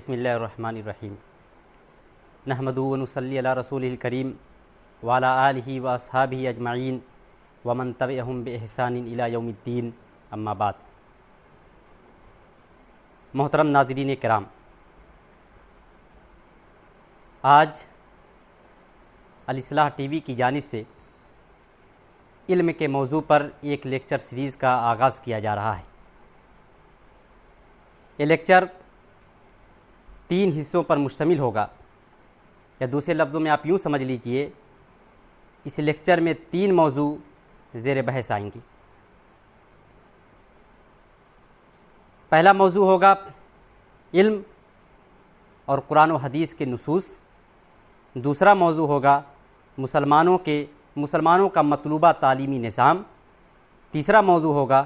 بسم اللہ الرحمن الرحیم نحمدہ و نصلی علی رسولہ الکریم وعلی آلہ و اصحابہ اجمعین ومن تبعہم بإحسان الی یوم الدین، اما بعد۔ محترم ناظرین کرام، آج الاصلاح ٹی وی کی جانب سے علم کے موضوع پر ایک لیکچر سیریز کا آغاز کیا جا رہا ہے۔ یہ لیکچر 3 حصوں پر مشتمل ہوگا، یا دوسرے لفظوں میں آپ یوں سمجھ لیجئے، اس لیکچر میں 3 موضوع زیر بحث آئیں گی۔ پہلا موضوع ہوگا علم اور قرآن و حدیث کے نصوص۔ دوسرا موضوع ہوگا مسلمانوں کا مطلوبہ تعلیمی نظام۔ تیسرا موضوع ہوگا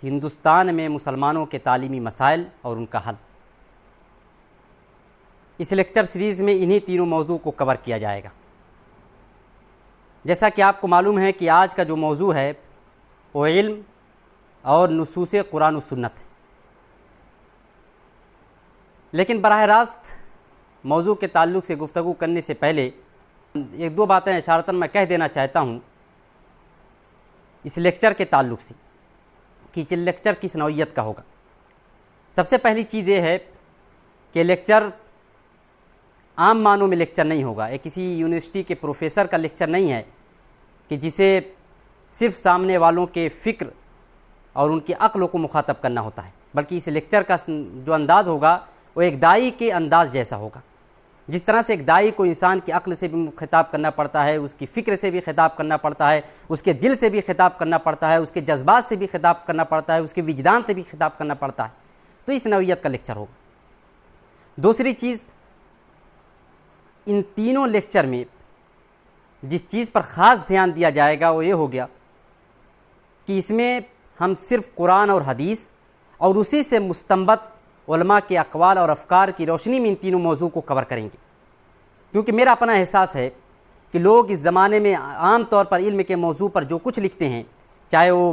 ہندوستان میں مسلمانوں کے تعلیمی مسائل اور ان کا حل۔ اس لیکچر سیریز میں انہی تینوں موضوع کو کور کیا جائے گا۔ جیسا کہ آپ کو معلوم ہے کہ آج کا جو موضوع ہے وہ علم اور نصوص قرآن و سنت ہے، لیکن براہ راست موضوع کے تعلق سے گفتگو کرنے سے پہلے 1-2 باتیں اشارتاً میں کہہ دینا چاہتا ہوں اس لیکچر کے تعلق سے کہ یہ لیکچر کس نوعیت کا ہوگا۔ سب سے پہلی چیز یہ ہے کہ لیکچر عام معنوں میں لیکچر نہیں ہوگا، یہ کسی یونیورسٹی کے پروفیسر کا لیکچر نہیں ہے کہ جسے صرف سامنے والوں کے فکر اور ان کی عقل کو مخاطب کرنا ہوتا ہے، بلکہ اس لیکچر کا جو انداز ہوگا وہ ایک داعی کے انداز جیسا ہوگا۔ جس طرح سے ایک داعی کو انسان کی عقل سے بھی خطاب کرنا پڑتا ہے، اس کی فکر سے بھی خطاب کرنا پڑتا ہے، اس کے دل سے بھی خطاب کرنا پڑتا ہے، اس کے جذبات سے بھی خطاب کرنا پڑتا ہے، اس کے وجدان سے بھی خطاب کرنا پڑتا ہے، تو اس نوعیت کا لیکچر ہوگا۔ دوسری چیز، ان تینوں لیکچر میں جس چیز پر خاص دھیان دیا جائے گا وہ یہ ہو گیا کہ اس میں ہم صرف قرآن اور حدیث اور اسی سے مستنبط علماء کے اقوال اور افکار کی روشنی میں ان تینوں موضوع کو کور کریں گے، کیونکہ میرا اپنا احساس ہے کہ لوگ اس زمانے میں عام طور پر علم کے موضوع پر جو کچھ لکھتے ہیں، چاہے وہ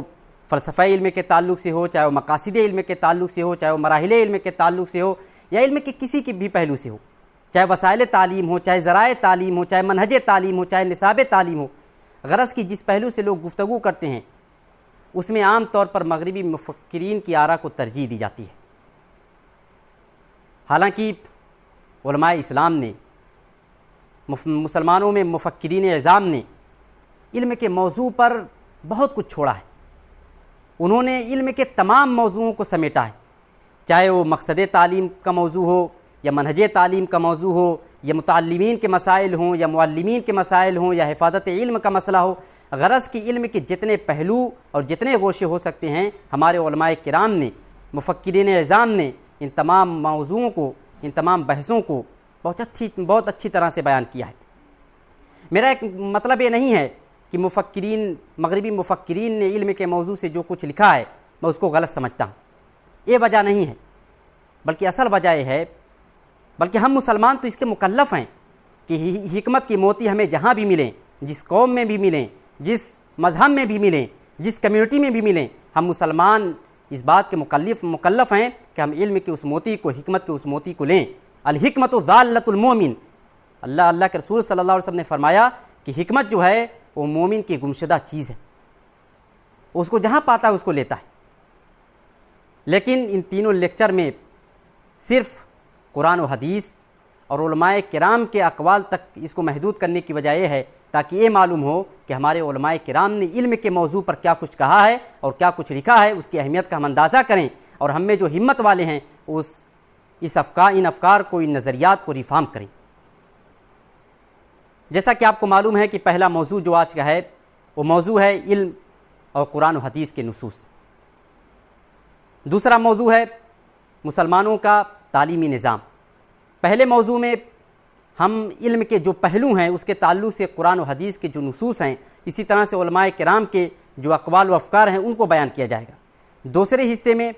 فلسفہ علم کے تعلق سے ہو، چاہے وہ مقاصد علم کے تعلق سے ہو، چاہے وہ مراحل علم کے تعلق سے ہو، یا علم کے کسی کے بھی پہلو سے ہو، چاہے وسائل تعلیم ہو، چاہے ذرائع تعلیم ہو، چاہے منہج تعلیم ہو، چاہے نصاب تعلیم ہو، غرض کی جس پہلو سے لوگ گفتگو کرتے ہیں اس میں عام طور پر مغربی مفکرین کی آراء کو ترجیح دی جاتی ہے۔ حالانکہ علماء اسلام نے، مسلمانوں میں مفکرین اعظام نے علم کے موضوع پر بہت کچھ چھوڑا ہے۔ انہوں نے علم کے تمام موضوعوں کو سمیٹا ہے، چاہے وہ مقصد تعلیم کا موضوع ہو، یا منہج تعلیم کا موضوع ہو، یا متعلمین کے مسائل ہوں، یا معلمین کے مسائل ہوں، یا حفاظت علم کا مسئلہ ہو۔ غرض کی علم کے جتنے پہلو اور جتنے گوشے ہو سکتے ہیں، ہمارے علماء کرام نے، مفکرین اعظام نے ان تمام موضوعوں کو، ان تمام بحثوں کو بہت اچھی طرح سے بیان کیا ہے۔ میرا ایک مطلب یہ نہیں ہے کہ مغربی مفکرین نے علم کے موضوع سے جو کچھ لکھا ہے میں اس کو غلط سمجھتا ہوں، یہ وجہ نہیں ہے، بلکہ اصل وجہ یہ ہے، بلکہ ہم مسلمان تو اس کے مکلف ہیں کہ حکمت کی موتی ہمیں جہاں بھی ملیں، جس قوم میں بھی ملیں، جس مذہب میں بھی ملیں، جس کمیونٹی میں بھی ملیں، ہم مسلمان اس بات کے مکلف ہیں کہ ہم علم کے اس موتی کو، حکمت کے اس موتی کو لیں۔ الحکمت ضالۃ المومن، اللہ کے رسول صلی اللہ علیہ وسلم نے فرمایا کہ حکمت جو ہے وہ مومن کی گمشدہ چیز ہے، اس کو جہاں پاتا ہے اس کو لیتا ہے۔ لیکن ان تینوں لیکچر میں صرف قرآن و حدیث اور علماء کرام کے اقوال تک اس کو محدود کرنے کی وجہ یہ ہے تاکہ یہ معلوم ہو کہ ہمارے علماء کرام نے علم کے موضوع پر کیا کچھ کہا ہے اور کیا کچھ لکھا ہے، اس کی اہمیت کا ہم اندازہ کریں، اور ہم میں جو ہمت والے ہیں ان افکار کو، ان نظریات کو ریفارم کریں۔ جیسا کہ آپ کو معلوم ہے کہ پہلا موضوع جو آج کا ہے وہ موضوع ہے علم اور قرآن و حدیث کے نصوص۔ دوسرا موضوع ہے مسلمانوں کا تعلیمی نظام۔ پہلے موضوع میں ہم علم کے جو پہلو ہیں اس کے تعلق سے قرآن و حدیث کے جو نصوص ہیں، اسی طرح سے علماء کرام کے جو اقوال و افکار ہیں ان کو بیان کیا جائے گا۔ دوسرے حصے میں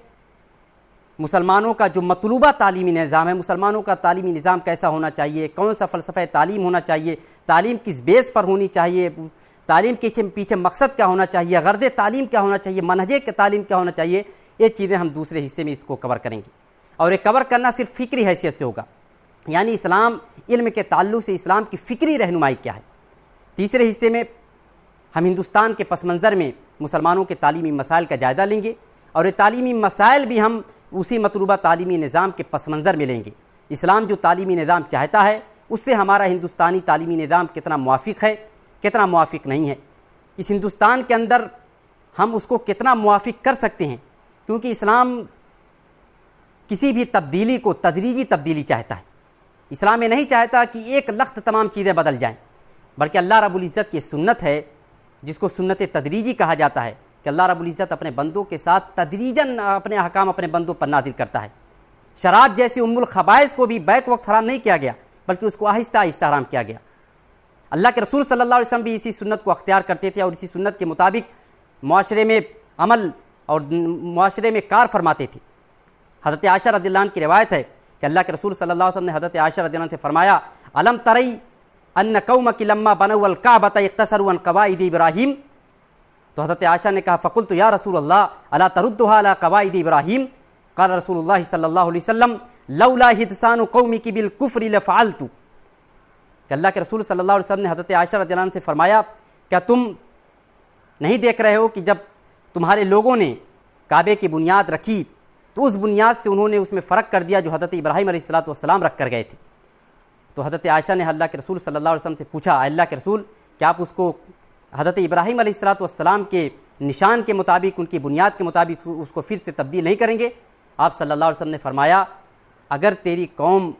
مسلمانوں کا جو مطلوبہ تعلیمی نظام ہے، مسلمانوں کا تعلیمی نظام کیسا ہونا چاہیے، کون سا فلسفہ تعلیم ہونا چاہیے، تعلیم کس بیس پر ہونی چاہیے، تعلیم کے پیچھے مقصد کیا ہونا چاہیے، غرض تعلیم کیا ہونا چاہیے، منہج تعلیم کیا ہونا چاہیے، یہ چیزیں ہم دوسرے حصے میں اس کو کور کریں گے۔ اور یہ کور کرنا صرف فکری حیثیت سے ہوگا، یعنی اسلام علم کے تعلق سے اسلام کی فکری رہنمائی کیا ہے۔ تیسرے حصے میں ہم ہندوستان کے پس منظر میں مسلمانوں کے تعلیمی مسائل کا جائزہ لیں گے، اور یہ تعلیمی مسائل بھی ہم اسی مطلوبہ تعلیمی نظام کے پس منظر میں لیں گے۔ اسلام جو تعلیمی نظام چاہتا ہے اس سے ہمارا ہندوستانی تعلیمی نظام کتنا موافق ہے، کتنا موافق نہیں ہے، اس ہندوستان کے اندر ہم اس کو کتنا موافق کر سکتے ہیں، کیونکہ اسلام کسی بھی تبدیلی کو تدریجی تبدیلی چاہتا ہے۔ اسلام یہ نہیں چاہتا کہ ایک لخت تمام چیزیں بدل جائیں، بلکہ اللہ رب العزت کی سنت ہے جس کو سنت تدریجی کہا جاتا ہے کہ اللہ رب العزت اپنے بندوں کے ساتھ تدریجاً اپنے احکام اپنے بندوں پر نازل کرتا ہے۔ شراب جیسی ام الخبائث کو بھی بیک وقت حرام نہیں کیا گیا، بلکہ اس کو آہستہ آہستہ حرام کیا گیا۔ اللہ کے رسول صلی اللہ علیہ وسلم بھی اسی سنت کو اختیار کرتے تھے اور اسی سنت کے مطابق معاشرے میں عمل اور معاشرے میں کار فرماتے تھے۔ حضرت عائشہ رضی اللہ عنہ کی روایت ہے کہ اللہ کے رسول صلی اللہ علیہ وسلم نے حضرت عائشہ رضی اللہ عنہ سے فرمایا، الم تری ان قومک لما بنوا الکعبۃ اقتصروا عن قواعد ابراہیم، تو حضرت عائشہ نے کہا فقلت یا رسول اللہ الا تردها على قواعد ابراہیم، قال رسول اللہ صلی اللہ علیہ وسلم لولا حدثان قومک بالکفر لفعلت، کہ اللہ کے رسول صلی اللہ علیہ وسلم نے حضرت عائشہ رضی اللہ عنہ سے فرمایا کیا تم نہیں دیکھ رہے ہو کہ جب تمہارے لوگوں نے کعبے کی بنیاد رکھی تو اس بنیاد سے انہوں نے اس میں فرق کر دیا جو حضرت ابراہیم علیہ السلام رکھ کر گئے تھے۔ تو حضرت عائشہ نے اللہ کے رسول صلی اللہ علیہ وسلم سے پوچھا، اللہ کے رسول کیا آپ اس کو حضرت ابراہیم علیہ السلام کے نشان کے مطابق ان کی بنیاد کے مطابق اس کو پھر سے تبدیل نہیں کریں گے؟ آپ صلی اللہ علیہ وسلم نے فرمایا اگر تیری قوم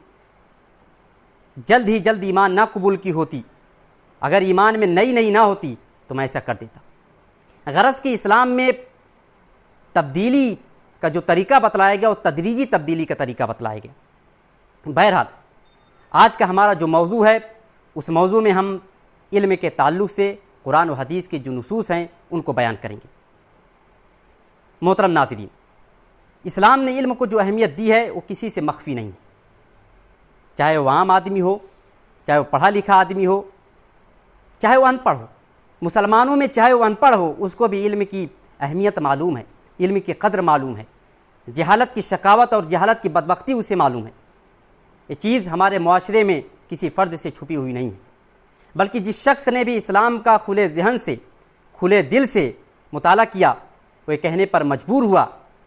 جلد ہی جلد ایمان نہ قبول کی ہوتی، اگر ایمان میں نئی نہ ہوتی تو میں ایسا کر دیتا۔ غرض کہ اسلام میں تبدیلی کا جو طریقہ بتلایا گیا وہ تدریجی تبدیلی کا طریقہ بتلایا گیا۔ بہرحال آج کا ہمارا جو موضوع ہے اس موضوع میں ہم علم کے تعلق سے قرآن و حدیث کے جو نصوص ہیں ان کو بیان کریں گے۔ محترم ناظرین، اسلام نے علم کو جو اہمیت دی ہے وہ کسی سے مخفی نہیں ہے، چاہے وہ عام آدمی ہو، چاہے وہ پڑھا لکھا آدمی ہو، چاہے وہ ان پڑھ ہو۔ مسلمانوں میں چاہے وہ ان پڑھ ہو اس کو بھی علم کی اہمیت معلوم ہے، علم کی قدر معلوم ہے، جہالت کی شقاوت اور جہالت کی بدبختی اسے معلوم ہے۔ یہ چیز ہمارے معاشرے میں کسی فرد سے چھپی ہوئی نہیں ہے، بلکہ جس شخص نے بھی اسلام کا کھلے ذہن سے کھلے دل سے مطالعہ کیا وہ یہ کہنے پر مجبور ہوا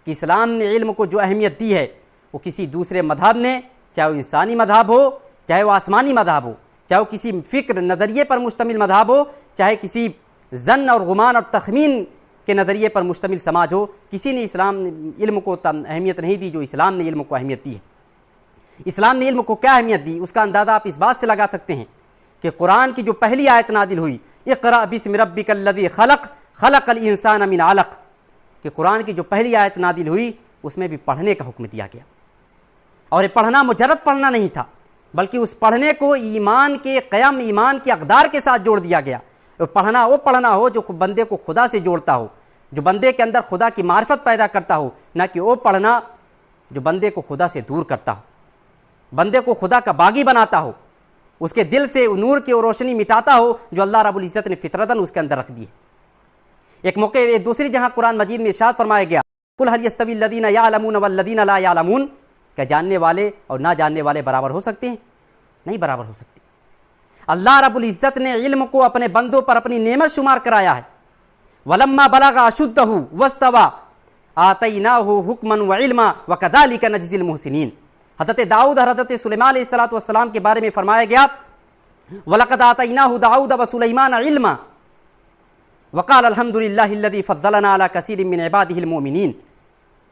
کہ اسلام نے علم کو جو اہمیت دی ہے وہ کسی دوسرے مذہب نے، چاہے وہ انسانی مذہب ہو، چاہے وہ آسمانی مذہب ہو، چاہے وہ کسی فکر نظریے پر مشتمل مذہب ہو، چاہے کسی ظن اور گمان اور تخمین کے نظریے پر مشتمل سماج ہو، کسی نے اسلام علم کو اہمیت نہیں دی جو اسلام نے علم کو اہمیت دی ہے۔ اسلام نے علم کو کیا اہمیت دی اس کا اندازہ آپ اس بات سے لگا سکتے ہیں کہ قرآن کی جو پہلی آیت نازل ہوئی اقرأ باسم ربک الذی خلق خلق الانسان من علق، کہ قرآن کی جو پہلی آیت نازل ہوئی اس میں بھی پڑھنے کا حکم دیا گیا، اور یہ پڑھنا مجرد پڑھنا نہیں تھا بلکہ اس پڑھنے کو ایمان کے قیام، ایمان کے اقدار کے ساتھ جوڑ دیا گیا۔ پڑھنا وہ پڑھنا ہو جو بندے کو خدا سے جوڑتا ہو، جو بندے کے اندر خدا کی معرفت پیدا کرتا ہو، نہ کہ وہ پڑھنا جو بندے کو خدا سے دور کرتا ہو، بندے کو خدا کا باغی بناتا ہو، اس کے دل سے نور کی روشنی مٹاتا ہو جو اللہ رب العزت نے فطرتاً اس کے اندر رکھ دی ہے۔ ایک موقع ایک دوسری جہاں قرآن مجید میں ارشاد فرمایا گیا قل هل يستوي الذين يعلمون والذين لا يعلمون، کہ جاننے والے اور نہ جاننے والے برابر ہو سکتے ہیں؟ نہیں برابر ہو سکتے۔ اللہ رب العزت نے علم کو اپنے بندوں پر اپنی نعمت شمار کرایا ہے۔ ولما بلغ اشدہ واستوى آتیناہ حکما وعلما وکذلک نجزی المحسنین۔ حضرت داؤد اور حضرت سلیمان علیہ السلام کے بارے میں فرمایا گیا وَلَقَدْ آتَيْنَاهُ دَاوُودَ وَسُلَيْمَانَ عِلْمًا وَقَالَ الْحَمْدُ لِلَّهِ الَّذِي فَضَّلَنَا عَلَى كَثِيرٍ مِّنْ عِبَادِهِ الْمُؤْمِنِينَ۔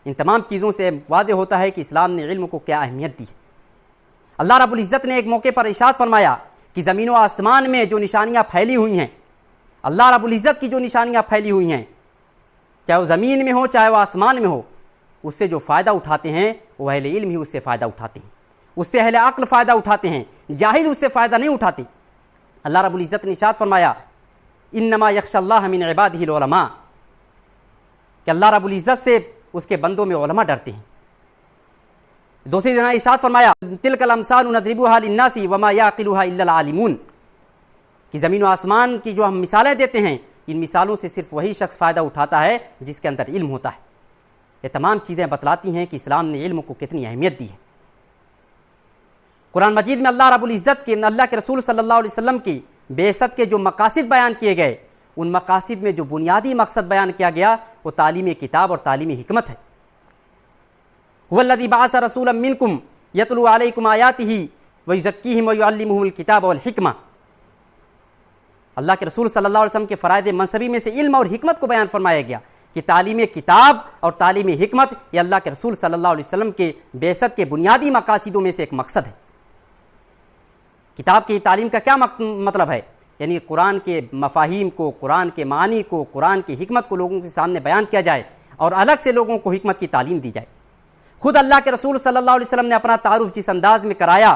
ان تمام چیزوں سے واضح ہوتا ہے کہ اسلام نے علم کو کیا اہمیت دی ہے۔ اللہ رب العزت نے ایک موقع پر ارشاد فرمایا کہ زمین و آسمان میں جو نشانیاں پھیلی ہوئی ہیں، اللہ رب العزت کی جو نشانیاں پھیلی ہوئی ہیں، چاہے وہ زمین میں ہو چاہے وہ آسمان میں ہو، اس سے جو فائدہ اٹھاتے ہیں وہ اہل علم ہی اس سے فائدہ اٹھاتے ہیں، اس سے اہل عقل فائدہ اٹھاتے ہیں، جاہل اس سے فائدہ نہیں اٹھاتے۔ اللہ رب العزت نے ارشاد فرمایا انما یخشی اللہ من عبادہ العلماء، کہ اللہ رب العزت سے اس کے بندوں میں علماء ڈرتے ہیں۔ دوسری جگہ ارشاد فرمایا تلک الامثال نضربها للناس وما یعقلها الا العالمون، کہ زمین و آسمان کی جو ہم مثالیں دیتے ہیں ان مثالوں سے صرف وہی شخص فائدہ اٹھاتا ہے جس کے اندر علم ہوتا ہے۔ یہ تمام چیزیں بتلاتی ہیں کہ اسلام نے علم کو کتنی اہمیت دی ہے۔ قرآن مجید میں اللہ رب العزت کے اللہ کے رسول صلی اللہ علیہ وسلم کی بعثت کے جو مقاصد بیان کیے گئے، ان مقاصد میں جو بنیادی مقصد بیان کیا گیا وہ تعلیم کتاب اور تعلیم حکمت ہے۔ هو الذی بعث رسولا منکم یتلو علیکم آیاتہ ویزکیہم ویعلمہم الکتاب والحکمہ۔ اللہ کے رسول صلی اللہ علیہ وسلم کے فرائض منصبی میں سے علم اور حکمت کو بیان فرمایا گیا کہ تعلیم کتاب اور تعلیم حکمت یہ اللہ کے رسول صلی اللہ علیہ وسلم کے بعثت کے بنیادی مقاصدوں میں سے ایک مقصد ہے۔ کتاب کی تعلیم کا کیا مطلب ہے؟ یعنی قرآن کے مفاہیم کو، قرآن کے معنی کو، قرآن کی حکمت کو لوگوں کے سامنے بیان کیا جائے اور الگ سے لوگوں کو حکمت کی تعلیم دی جائے۔ خود اللہ کے رسول صلی اللہ علیہ وسلم نے اپنا تعارف جس انداز میں کرایا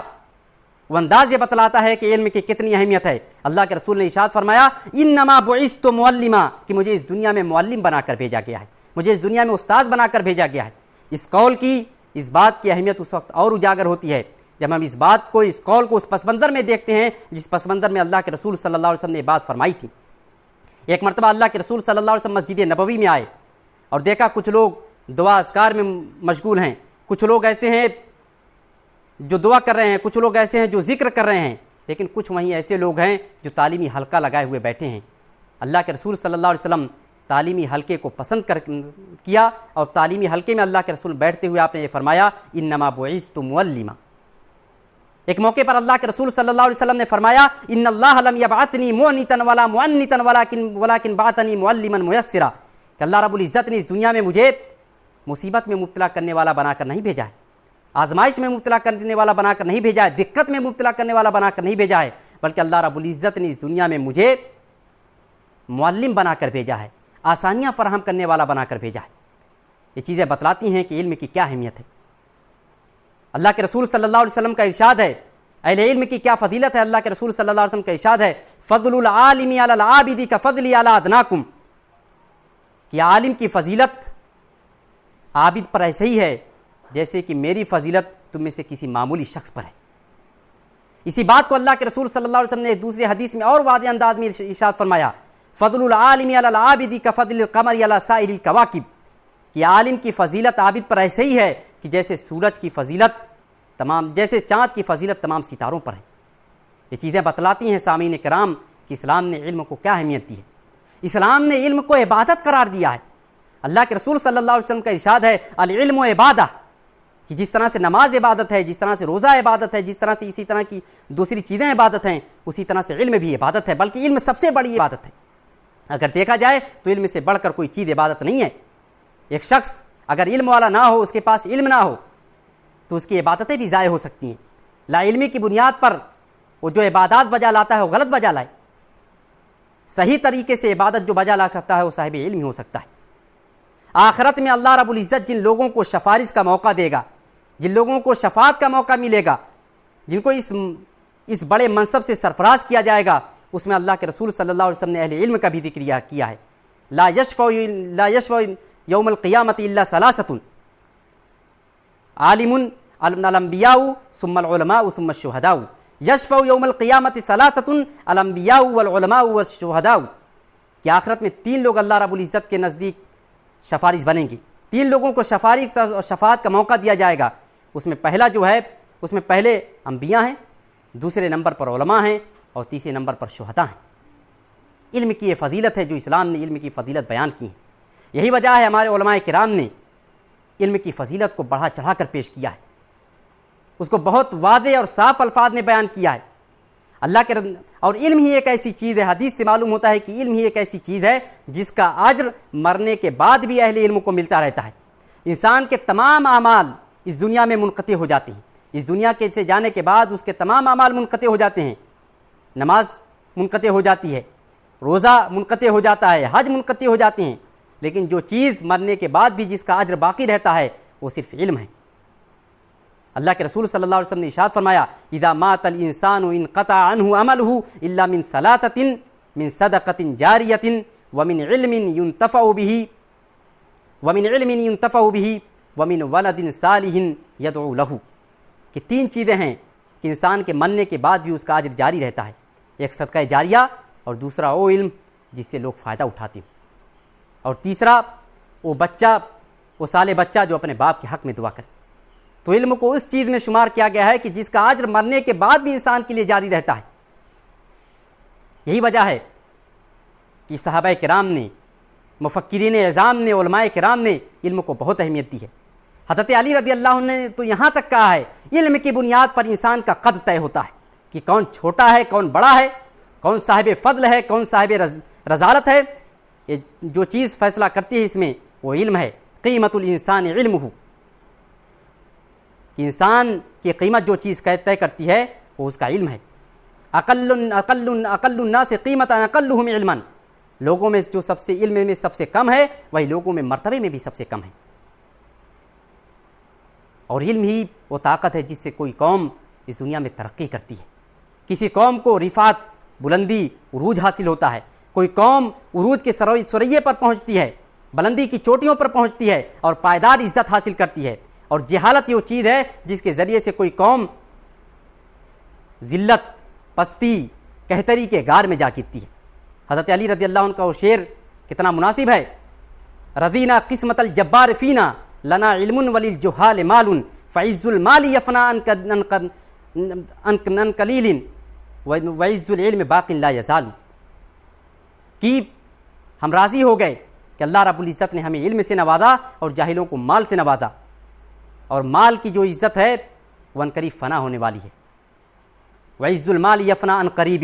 وہ انداز یہ بتلاتا ہے کہ علم کی کتنی اہمیت ہے۔ اللہ کے رسول نے ارشاد فرمایا انما بعثت معلما، کہ مجھے اس دنیا میں معلم بنا کر بھیجا گیا ہے، مجھے اس دنیا میں استاد بنا کر بھیجا گیا ہے۔ اس قول کی، اس بات کی اہمیت اس وقت اور اجاگر ہوتی ہے جب ہم اس بات کو، اس قول کو اس پس منظر میں دیکھتے ہیں جس پس منظر میں اللہ کے رسول صلی اللہ علیہ وسلم نے یہ بات فرمائی تھی۔ ایک مرتبہ اللہ کے رسول صلی اللہ علیہ وسلم مسجد نبوی میں آئے اور دیکھا کچھ لوگ دعا اذکار میں مشغول ہیں، کچھ لوگ ایسے ہیں جو دعا کر رہے ہیں، کچھ لوگ ایسے ہیں جو ذکر کر رہے ہیں، لیکن کچھ وہیں ایسے لوگ ہیں جو تعلیمی حلقہ لگائے ہوئے بیٹھے ہیں۔ اللہ کے رسول صلی اللہ علیہ وسلم تعلیمی حلقے کو پسند کیا اور تعلیمی حلقے میں اللہ کے رسول بیٹھتے ہوئے آپ نے یہ فرمایا انما بعثت معلما۔ ایک موقع پر اللہ کے رسول صلی اللہ علیہ وسلم نے فرمایا ان اللہ لم یبعثنی معنتا ولا معنتا ولکن بعثنی معلما میسرا، کہ اللہ رب العزت نے اس دنیا میں مجھے مصیبت میں مبتلا کرنے والا بنا کر نہیں بھیجا ہے، آزمائش میں مبتلا کرنے والا بنا کر نہیں بھیجا ہے، دقت میں مبتلا کرنے والا بنا کر نہیں بھیجا ہے، بلکہ اللہ رب العزت نے اس دنیا میں مجھے معلم بنا کر بھیجا ہے، آسانیاں فراہم کرنے والا بنا کر بھیجا ہے۔ یہ چیزیں بتلاتی ہیں کہ علم کی کیا اہمیت ہے۔ اللہ کے رسول صلی اللہ علیہ وسلم کا ارشاد ہے، اہل علم کی کیا فضیلت ہے۔ اللہ کے رسول صلی اللہ علیہ وسلم کا ارشاد ہے فضل العالم علی العابد کفضلی علی ادناکم، کہ عالم کی فضیلت عابد پر ایسے ہی ہے جیسے کہ میری فضیلت تم میں سے کسی معمولی شخص پر ہے۔ اسی بات کو اللہ کے رسول صلی اللہ علیہ وسلم نے دوسری حدیث میں اور واضح انداز میں ارشاد فرمایا فضل العالم علی العابد کفضل القمر علی سائر الکواکب، کہ عالم کی فضیلت عابد پر ایسے ہی ہے کہ جیسے سورج کی فضیلت جیسے چاند کی فضیلت تمام ستاروں پر ہے۔ یہ چیزیں بتلاتی ہیں سامعین کرام کہ اسلام نے علم کو کیا اہمیت دی ہے۔ اسلام نے علم کو عبادت قرار دیا ہے۔ اللہ کے رسول صلی اللہ علیہ وسلم کا ارشاد ہے العلم عبادہ، کہ جس طرح سے نماز عبادت ہے، جس طرح سے روزہ عبادت ہے، جس طرح سے اسی طرح کی دوسری چیزیں عبادت ہیں، اسی طرح سے علم بھی عبادت ہے، بلکہ علم سب سے بڑی عبادت ہے۔ اگر دیکھا جائے تو علم سے بڑھ کر کوئی چیز عبادت نہیں ہے۔ ایک شخص اگر علم والا نہ ہو، اس کے پاس علم نہ ہو، تو اس کی عبادتیں بھی ضائع ہو سکتی ہیں۔ لا علمی کی بنیاد پر وہ جو عبادات بجا لاتا ہے وہ غلط بجا لائے۔ صحیح طریقے سے عبادت جو بجا لا سکتا ہے وہ صاحب علم ہی ہو سکتا ہے۔ آخرت میں اللہ رب العزت جن لوگوں کو سفارش کا موقع دے گا، جن لوگوں کو شفاعت کا موقع ملے گا، جن کو اس بڑے منصب سے سرفراز کیا جائے گا، اس میں اللہ کے رسول صلی اللہ علیہ وسلم نے اہل علم کا بھی ذکر کیا ہے۔ لا یشفع یوم القیامت الا ثلاثۃ عالم الانبیاء ثم العلماء ثم الشہداء، یشفع یوم القیامت ثلاثۃ الانبیاء والعلماء والشہداء، کہ آخرت میں 3 لوگ اللہ رب العزت کے نزدیک سفارش بنیں گے۔ 3 لوگوں کو سفارش اور شفاعت کا موقع دیا جائے گا۔ اس میں پہلا جو ہے، اس میں پہلے انبیاء ہیں، دوسرے نمبر پر علماء ہیں اور تیسرے نمبر پر شہداء ہیں۔ علم کی یہ فضیلت ہے جو اسلام نے علم کی فضیلت بیان کی ہے۔ یہی وجہ ہے ہمارے علماء کرام نے علم کی فضیلت کو بڑھا چڑھا کر پیش کیا ہے، اس کو بہت واضح اور صاف الفاظ میں بیان کیا ہے۔ اور علم ہی ایک ایسی چیز ہے، حدیث سے معلوم ہوتا ہے کہ علم ہی ایک ایسی چیز ہے جس کا اجر مرنے کے بعد بھی اہل علم کو ملتا رہتا ہے۔ انسان کے تمام اعمال اس دنیا میں منقطع ہو جاتے ہیں، اس دنیا کے سے جانے کے بعد اس کے تمام اعمال منقطع ہو جاتے ہیں۔ نماز منقطع ہو جاتی ہے، روزہ منقطع ہو جاتا ہے، حج منقطع ہو جاتے ہیں، لیکن جو چیز مرنے کے بعد بھی جس کا اجر باقی رہتا ہے وہ صرف علم ہے۔ اللہ کے رسول صلی اللہ علیہ وسلم نے ارشاد فرمایا اذا مات الانسان انقطع عنه عمله الا من ثلاثه من صدقه جاریہ ومن علم ينتفع به ومن ولد صالح يدعو له، کہ 3 چیزیں ہیں کہ انسان کے مرنے کے بعد بھی اس کا اجر جاری رہتا ہے، ایک صدقہ جاریہ اور دوسرا وہ علم جس سے لوگ فائدہ اٹھاتے ہیں، اور تیسرا وہ بچہ وہ سالے بچہ جو اپنے باپ کے حق میں دعا کرے۔ تو علم کو اس چیز میں شمار کیا گیا ہے کہ جس کا اجر مرنے کے بعد بھی انسان کے لیے جاری رہتا ہے۔ یہی وجہ ہے کہ صحابہ کرام نے، مفکرین اعظام نے، علماء کرام نے علم کو بہت اہمیت دی ہے۔ حضرت علی رضی اللہ عنہ نے تو یہاں تک کہا ہے علم کی بنیاد پر انسان کا قد طے ہوتا ہے کہ کون چھوٹا ہے، کون بڑا ہے، کون صاحب فضل ہے، کون صاحب رذالت ہے۔ یہ جو چیز فیصلہ کرتی ہے اس میں وہ علم ہے۔ قیمت الانسان علمہ، کہ انسان کی قیمت جو چیز طے کرتی ہے وہ اس کا علم ہے۔ اقل الناس قیمتا اقلهم علما، لوگوں میں جو سب سے علم میں سب سے کم ہے وہی لوگوں میں مرتبے میں بھی سب سے کم ہے۔ اور علم ہی وہ طاقت ہے جس سے کوئی قوم اس دنیا میں ترقی کرتی ہے۔ کسی قوم کو رفعت، بلندی، عروج حاصل ہوتا ہے، کوئی قوم عروج کے ثریے پر پہنچتی ہے، بلندی کی چوٹیوں پر پہنچتی ہے اور پائیدار عزت حاصل کرتی ہے۔ اور جہالت یہ چیز ہے جس کے ذریعے سے کوئی قوم ذلت، پستی، کہتری کے غار میں جا گرتی ہے۔ حضرت علی رضی اللہ عنہ کا وہ شعر کتنا مناسب ہے، رضینا قسمت الجبار فینا لنا علم وللجہال مال فعز المال یفنا عن قلیل وعز العلم باق لا یزال، کہ ہم راضی ہو گئے کہ اللہ رب العزت نے ہمیں علم سے نوازا اور جاہلوں کو مال سے نوازا، اور مال کی جو عزت ہے وہ عنقریب فنا ہونے والی ہے۔ وعز المال یفنا عن قریب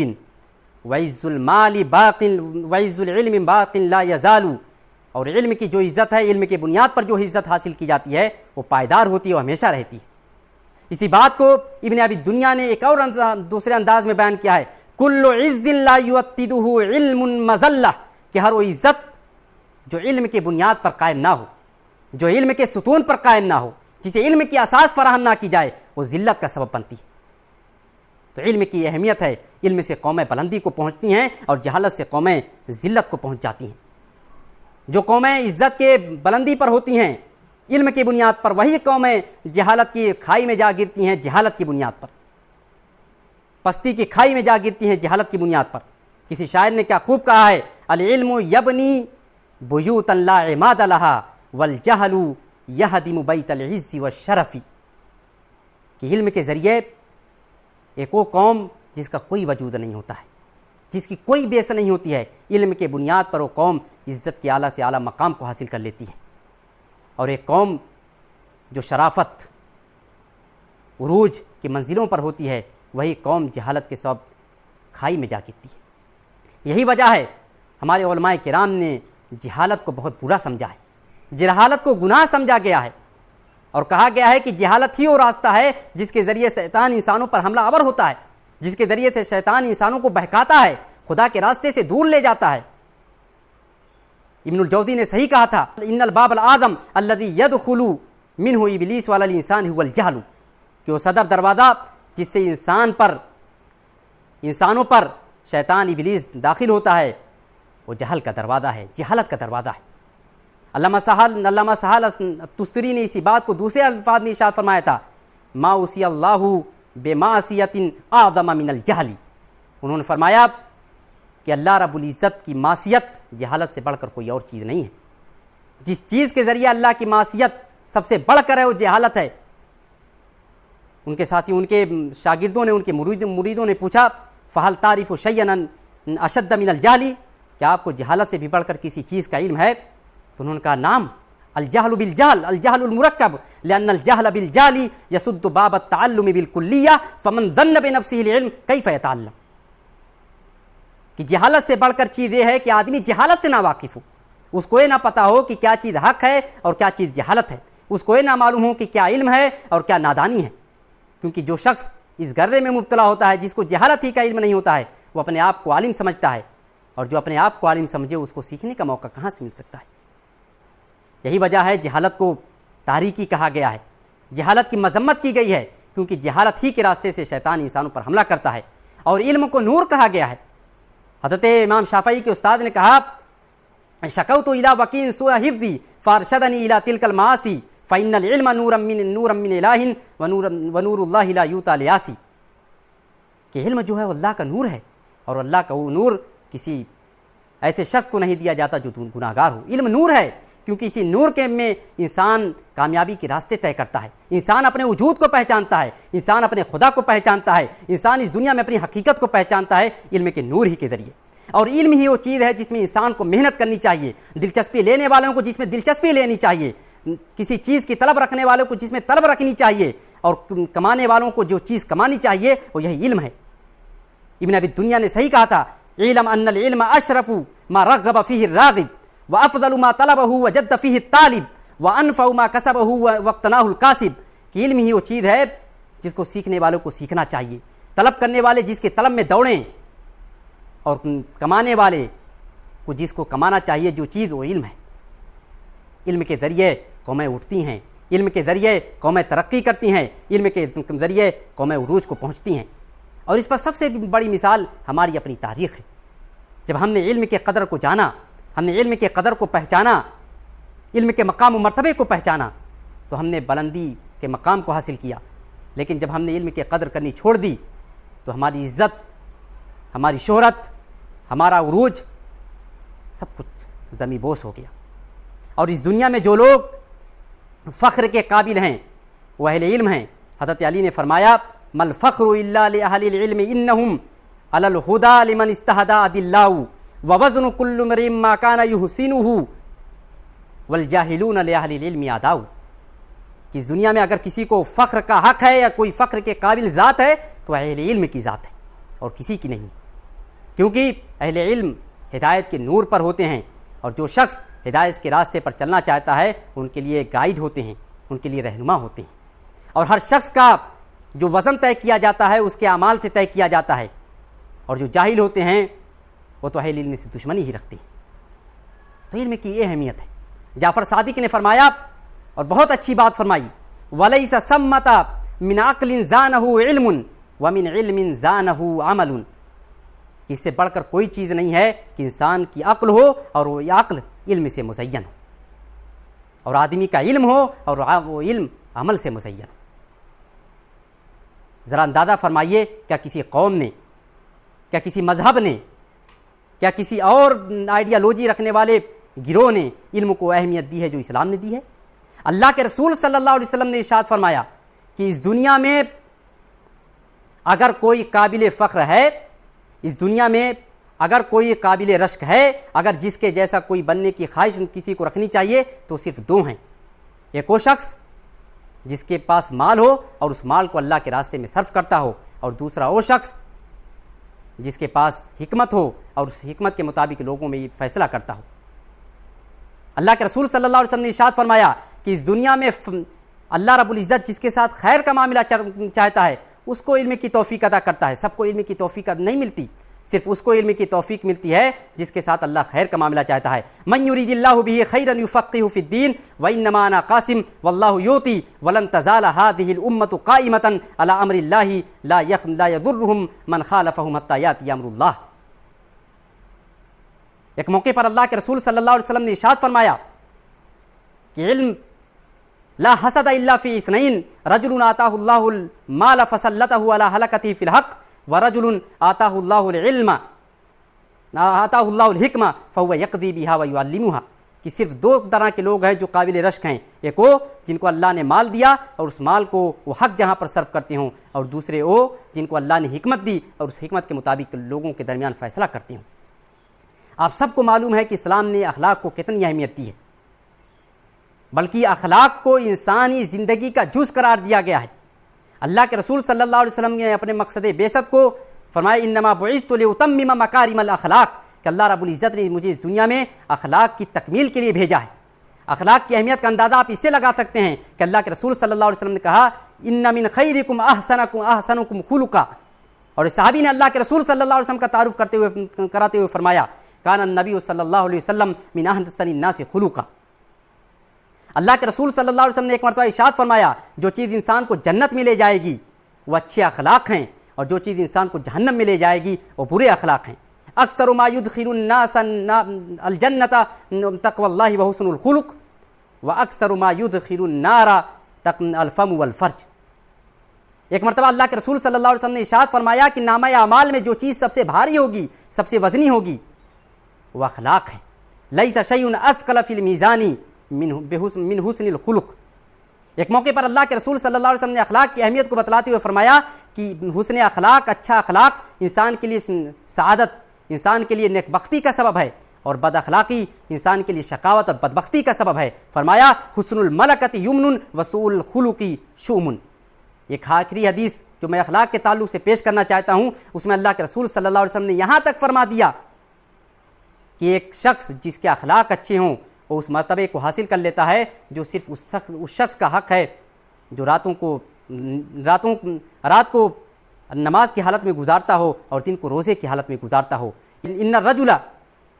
وعز المال باق وعز العلم باق لا یزال، اور علم کی جو عزت ہے، علم کے بنیاد پر جو عزت حاصل کی جاتی ہے وہ پائیدار ہوتی ہے، وہ ہمیشہ رہتی ہے۔ اسی بات کو ابن ابی دنیا نے ایک اور دوسرے انداز میں بیان کیا ہے، کل عز لا یوطدہ علم مذلہ، کہ ہر وہ عزت جو علم کے بنیاد پر قائم نہ ہو، جو علم کے ستون پر قائم نہ ہو، جسے علم کی اساس فراہم نہ کی جائے، وہ ذلت کا سبب بنتی ہے۔ تو علم کی اہمیت ہے، علم سے قومیں بلندی کو پہنچتی ہیں اور جہالت سے قومیں ذلت کو پہنچ جاتی ہیں۔ جو قومیں عزت کے بلندی پر ہوتی ہیں علم کی بنیاد پر، وہی قومیں جہالت کی کھائی میں جا گرتی ہیں جہالت کی بنیاد پر، پستی کی کھائی میں جا گرتی ہیں جہالت کی بنیاد پر۔ کسی شاعر نے کیا خوب کہا ہے، العلم یبنی بیوتا لا عماد لہا والجہل یہدم بیت العز والشرف، کہ علم کے ذریعے ایک وہ قوم جس کا کوئی وجود نہیں ہوتا ہے، جس کی کوئی بیس نہیں ہوتی ہے، علم کے بنیاد پر وہ قوم عزت کے اعلیٰ سے اعلیٰ مقام کو حاصل کر لیتی ہے۔ اور ایک قوم جو شرافت، عروج کی منزلوں پر ہوتی ہے، وہی قوم جہالت کے سبب کھائی میں جا گرتی ہے۔ یہی وجہ ہے ہمارے علماء کرام نے جہالت کو بہت برا سمجھا ہے، جہالت کو گناہ سمجھا گیا ہے، اور کہا گیا ہے کہ جہالت ہی وہ راستہ ہے جس کے ذریعے شیطان انسانوں پر حملہ آور ہوتا ہے، جس کے ذریعے سے شیطان انسانوں کو بہکاتا ہے، خدا کے راستے سے دور لے جاتا ہے۔ ابن الجوزی نے صحیح کہا تھا، ان الباب الاعظم الذي يدخل منه ابلیس وعلى الانسان هو الجہل، کہ وہ صدر دروازہ جس سے انسانوں پر شیطان ابلیس داخل ہوتا ہے وہ جہل کا دروازہ ہے، جہالت کا دروازہ ہے۔ علامہ سہل تستری نے اسی بات کو دوسرے الفاظ میں ارشاد فرمایا تھا، ما وصی اللہ بمعصیۃ اعظم من الجہل، انہوں نے فرمایا کہ اللہ رب العزت کی معصیت جہالت سے بڑھ کر کوئی اور چیز نہیں ہے۔ جس چیز کے ذریعے اللہ کی معصیت سب سے بڑھ کر ہے وہ جہالت ہے۔ ان کے ساتھی، ان کے شاگردوں نے، ان کے مریدوں نے پوچھا، فہل تعرف شیئا اشد من الجہل، کیا آپ کو جہالت سے بھی بڑھ کر کسی چیز کا علم ہے؟ تو انہوں نے کہا نعم، الجہل بالجہل، الجہل المرکب، لأن الجہل بالجہل یسد باب التعلم بالکلیہ فمن ظن بنفسہ العلم کیف یتعلم، کہ جہالت سے بڑھ کر چیز یہ ہے کہ آدمی جہالت سے نہ واقف ہو، اس کو یہ نہ پتا ہو کہ کیا چیز حق ہے اور کیا چیز جہالت ہے، اس کو یہ نہ معلوم ہو کہ کیا علم ہے اور کیا نادانی ہے۔ کیونکہ جو شخص اس گرے میں مبتلا ہوتا ہے، جس کو جہالت ہی کا علم نہیں ہوتا ہے، وہ اپنے آپ کو عالم سمجھتا ہے، اور جو اپنے آپ کو عالم سمجھے اس کو سیکھنے کا موقع کہاں سے مل سکتا ہے؟ یہی وجہ ہے جہالت کو تاریکی کہا گیا ہے، جہالت کی مذمت کی گئی ہے، کیونکہ جہالت ہی کے راستے سے شیطان انسانوں پر حملہ کرتا ہے۔ اور علم کو نور کہا گیا ہے۔ حضرت امام شافعی کے استاد نے کہا، شکوت الی وکیع سوء حفظی فارشدنی الی تلک المعاصی فإن العلم نور من الہ ونور اللہ لا یؤتی لعاصی، کہ علم جو ہے وہ اللہ کا نور ہے، اور اللہ کا وہ نور کسی ایسے شخص کو نہیں دیا جاتا جو گناہگار ہو۔ علم نور ہے، کیونکہ اسی نور کے میں انسان کامیابی کے راستے طے کرتا ہے، انسان اپنے وجود کو پہچانتا ہے، انسان اپنے خدا کو پہچانتا ہے، انسان اس دنیا میں اپنی حقیقت کو پہچانتا ہے علم کے نور ہی کے ذریعے۔ اور علم ہی وہ چیز ہے جس میں انسان کو محنت کرنی چاہیے، دلچسپی لینے والوں کو جس میں دلچسپی لینی چاہیے، کسی چیز کی طلب رکھنے والوں کو جس میں طلب رکھنی چاہیے، اور کمانے والوں کو جو چیز کمانی چاہیے وہ یہی علم ہے۔ ابن ابی دنیا نے صحیح کہا تھا، علم ان العلم اشرف ما رغب فيه الراغب وافضل ما طلبه وجد فيه الطالب وانفع ما كسبه واقتناه الكاسب، کہ علم ہی وہ چیز ہے جس کو سیکھنے والوں کو سیکھنا چاہیے، طلب کرنے والے جس کے طلب میں دوڑیں، اور کمانے والے کو جس کو کمانا چاہیے جو چیز وہ علم ہے۔ علم کے ذریعے قومیں اٹھتی ہیں، علم کے ذریعے قومیں ترقی کرتی ہیں، علم کے ذریعے قومیں عروج کو پہنچتی ہیں۔ اور اس پر سب سے بڑی مثال ہماری اپنی تاریخ ہے۔ جب ہم نے علم کے قدر کو جانا، ہم نے علم کے قدر کو پہچانا، علم کے مقام و مرتبے کو پہچانا، تو ہم نے بلندی کے مقام کو حاصل کیا۔ لیکن جب ہم نے علم کی قدر کرنی چھوڑ دی تو ہماری عزت، ہماری شہرت، ہمارا عروج سب کچھ زمیں بوس ہو گیا۔ اور اس دنیا میں جو لوگ فخر کے قابل ہیں وہ اہل علم ہیں۔ حضرت علی نے فرمایا، مل فخر الا لاہل العلم انہم علی الہدی لمن استہدی اللہ ووزن کل امرئ ما کان یحسنہ والجاہلون لاہل العلم اعداء، کہ اس دنیا میں اگر کسی کو فخر کا حق ہے یا کوئی فخر کے قابل ذات ہے تو اہل علم کی ذات ہے اور کسی کی نہیں، کیونکہ اہل علم ہدایت کے نور پر ہوتے ہیں، اور جو شخص ہدایت کے راستے پر چلنا چاہتا ہے ان کے لیے گائیڈ ہوتے ہیں، ان کے لیے رہنما ہوتے ہیں۔ اور ہر شخص کا جو وزن طے کیا جاتا ہے اس کے اعمال سے طے کیا جاتا ہے، اور جو جاہل ہوتے ہیں وہ تو اہل علم سے دشمنی ہی رکھتے ہیں۔ تو علم کی یہ اہمیت ہے۔ جعفر صادق نے فرمایا اور بہت اچھی بات فرمائی، وَلَيْسَ ثَمَّةَ مِنْ عَقْلٍ زَانَهُ عِلْمٌ وَمِنْ عِلْمٍ زَانَهُ عَمَلٌ، کہ اس سے بڑھ کر کوئی چیز نہیں ہے کہ انسان کی عقل ہو اور وہ عقل علم سے مزین ہو، اور آدمی کا علم ہو اور وہ علم عمل سے مزین ہو۔ ذرا اندازہ فرمائیے، کیا کسی قوم نے، کیا کسی مذہب نے، کیا کسی اور آئیڈیالوجی رکھنے والے گروہ نے علم کو اہمیت دی ہے جو اسلام نے دی ہے؟ اللہ کے رسول صلی اللہ علیہ وسلم نے ارشاد فرمایا کہ اس دنیا میں اگر کوئی قابل فخر ہے، اس دنیا میں اگر کوئی قابل رشک ہے، اگر جس کے جیسا کوئی بننے کی خواہش کسی کو رکھنی چاہیے تو صرف دو ہیں۔ ایک وہ شخص جس کے پاس مال ہو اور اس مال کو اللہ کے راستے میں صرف کرتا ہو، اور دوسرا وہ شخص جس کے پاس حکمت ہو اور اس حکمت کے مطابق لوگوں میں فیصلہ کرتا ہو۔ اللہ کے رسول صلی اللہ علیہ وسلم نے ارشاد فرمایا کہ اس دنیا میں اللہ رب العزت جس کے ساتھ خیر کا معاملہ چاہتا ہے اس کو علم کی توفیق عطا کرتا ہے۔ سب کو علم کی توفیق نہیں ملتی، صرف اس کو علم کی توفیق ملتی ہے جس کے ساتھ اللہ خیر کا معاملہ چاہتا ہے۔ من یرید اللہ بہ خیرا یفقہہ فی الدین وانما انا قاسم واللہ یؤتی ولن تزال هذه الامۃ قائمۃ علی امر اللہ لا یضرهم من خالفهم حتی یاتی امر اللہ۔ ایک موقع پر اللہ کے رسول صلی اللہ علیہ وسلم نے ارشاد فرمایا کہ علم لا حسد الا فی اثنین، رجل آتاہ اللہ المال فسلطہ علی ہلکتہ فی الحق ورجل آتاہ اللہ العلم آتاہ اللہ الحکمہ فہو یقضی بہا ویعلمہا، کہ صرف دو طرح کے لوگ ہیں جو قابل رشک ہیں، ایک وہ جن کو اللہ نے مال دیا اور اس مال کو وہ حق جہاں پر صرف کرتے ہوں، اور دوسرے وہ جن کو اللہ نے حکمت دی اور اس حکمت کے مطابق لوگوں کے درمیان فیصلہ کرتے ہوں۔ آپ سب کو معلوم ہے کہ اسلام نے اخلاق کو کتنی اہمیت دی ہے، بلکہ اخلاق کو انسانی زندگی کا جز قرار دیا گیا ہے۔ اللہ کے رسول صلی اللہ علیہ وسلم نے اپنے مقصد بعثت کو فرمایا انما بعثت لاتمم مکارم الاخلاق، کہ اللہ رب العزت نے مجھے اس دنیا میں اخلاق کی تکمیل کے لیے بھیجا ہے۔ اخلاق کی اہمیت کا اندازہ آپ اس سے لگا سکتے ہیں کہ اللہ کے رسول صلی اللہ علیہ وسلم نے کہا ان من خیرکم احسنکم خلقا، اور صحابی نے اللہ کے رسول صلی اللہ علیہ وسلم کا تعارف کراتے ہوئے فرمایا کان النبی صلی اللہ علیہ وسلم من احسن الناس خلقا۔ اللہ کے رسول صلی اللہ علیہ وسلم نے ایک مرتبہ ارشاد فرمایا جو چیز انسان کو جنت میں لے جائے گی وہ اچھے اخلاق ہیں، اور جو چیز انسان کو جہنم میں لے جائے گی وہ برے اخلاق ہیں۔ اکثر ما يدخل الناس الجنت تقوى اللہ وحسن الخلق واکثر ما يدخل النار الفم والفرج۔ ایک مرتبہ اللہ کے رسول صلی اللہ علیہ وسلم نے ارشاد فرمایا کہ نامہ اعمال میں جو چیز سب سے بھاری ہوگی، سب سے وزنی ہوگی، وہ اخلاق ہے۔ لیس شیء اثقل فی المیزان من حسن الخلق۔ ایک موقع پر اللہ کے رسول صلی اللہ علیہ وسلم نے اخلاق کی اہمیت کو بتلاتے ہوئے فرمایا کہ حسن اخلاق، اچھا اخلاق انسان کے لیے سعادت، انسان کے لیے نیک بختی کا سبب ہے، اور بد اخلاقی انسان کے لیے شقاوت اور بدبختی کا سبب ہے۔ فرمایا حسن الملکۃ یمن وسوء الخلق شؤم۔ ایک آخری حدیث جو میں اخلاق کے تعلق سے پیش کرنا چاہتا ہوں، اس میں اللہ کے رسول صلی اللہ علیہ وسلم نے یہاں تک فرما دیا کہ ایک شخص جس کے اخلاق اچھے ہوں وہ اس مرتبے کو حاصل کر لیتا ہے جو صرف اس شخص کا حق ہے جو رات کو نماز کی حالت میں گزارتا ہو اور دن کو روزے کی حالت میں گزارتا ہو۔ ان الرجل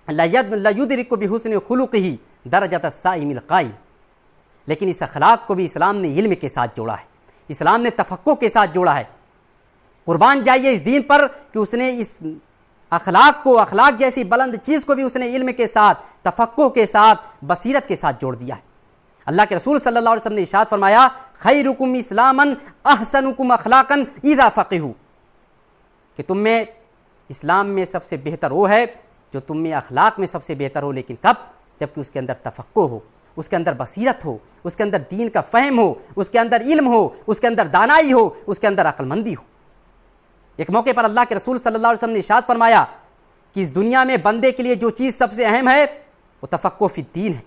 لا يدرك بحسن خلقه درجۃ الصائم القائم۔ لیکن اس اخلاق کو بھی اسلام نے علم کے ساتھ جوڑا ہے، اسلام نے تفقہ کے ساتھ جوڑا ہے۔ قربان جائیے اس دین پر کہ اس نے اس اخلاق کو، اخلاق جیسی بلند چیز کو بھی اس نے علم کے ساتھ، تفقہ کے ساتھ، بصیرت کے ساتھ جوڑ دیا ہے۔ اللہ کے رسول صلی اللہ علیہ وسلم نے ارشاد فرمایا خیرکم اسلاما احسنکم اخلاقا اذا فقہوا، کہ تم میں اسلام میں سب سے بہتر وہ ہے جو تم میں اخلاق میں سب سے بہتر ہو، لیکن کب؟ جبکہ اس کے اندر تفقہ ہو، اس کے اندر بصیرت ہو، اس کے اندر دین کا فہم ہو، اس کے اندر علم ہو، اس کے اندر دانائی ہو، اس کے اندر عقل مندی ہو۔ ایک موقع پر اللہ کے رسول صلی اللہ علیہ وسلم نے ارشاد فرمایا کہ اس دنیا میں بندے کے لیے جو چیز سب سے اہم ہے وہ تفقہ فی الدین ہے،